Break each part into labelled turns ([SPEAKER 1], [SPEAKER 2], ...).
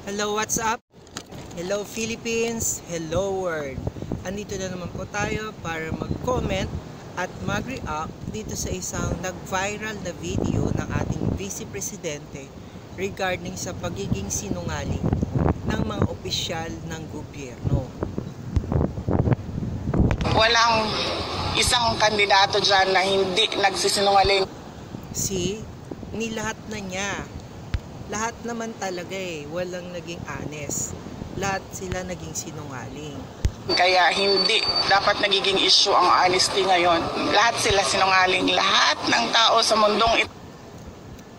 [SPEAKER 1] Hello, what's up? Hello Philippines, hello world. Andito na naman po tayo para mag-comment at mag-react dito sa isang nag-viral na video ng ating Vice Presidente regarding sa pagiging sinungaling ng mga opisyal ng gobyerno.
[SPEAKER 2] Walang isang kandidato dyan na hindi nagsisinungaling.
[SPEAKER 1] Nilahat na niya. Lahat naman talaga walang naging honest. Lahat sila naging sinungaling.
[SPEAKER 2] Kaya hindi dapat nagiging issue ang honesty ngayon. Lahat sila sinungaling. Lahat ng tao sa mundong ito.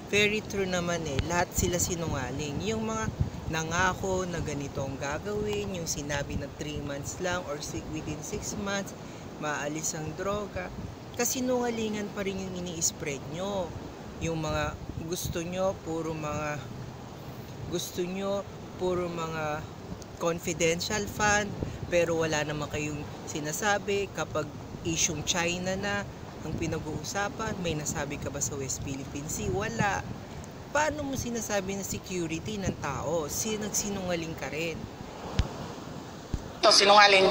[SPEAKER 1] Very true naman lahat sila sinungaling. Yung mga nangako na ganito ang gagawin, yung sinabi na 3 months lang or within 6 months, maalis ang droga. Kasinungalingan pa rin yung ini-spread nyo. Yung mga gusto nyo puro mga confidential fund, pero wala naman kayong sinasabi kapag isyung China na ang pinag-uusapan. May nasabi ka ba sa West Philippine Sea? Wala. Paano mo sinasabi na security ng tao? Nagsinungaling ka rin.
[SPEAKER 2] Ito, sinungaling.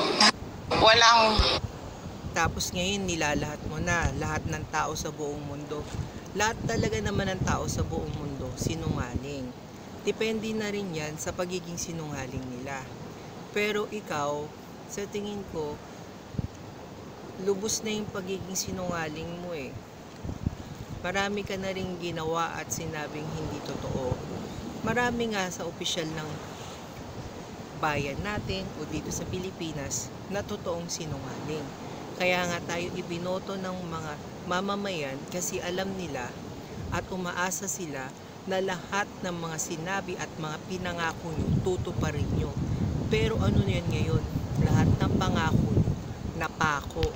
[SPEAKER 2] Walang.
[SPEAKER 1] Tapos ngayon nilalahat mo na lahat ng tao sa buong mundo. Lahat talaga naman ng tao sa buong mundo sinungaling. Depende na rin yan sa pagiging sinungaling nila. Pero ikaw, sa tingin ko, lubos na yung pagiging sinungaling mo Marami ka na rin ginawa at sinabing hindi totoo. Marami nga sa opisyal ng bayan natin o dito sa Pilipinas na totoong sinungaling. Kaya nga tayo ibinoto ng mga mamamayan kasi alam nila at umaasa sila na lahat ng mga sinabi at mga pinangako nyo, tutuparin nyo. Pero ano na yan ngayon? Lahat ng pangako nyo, napako.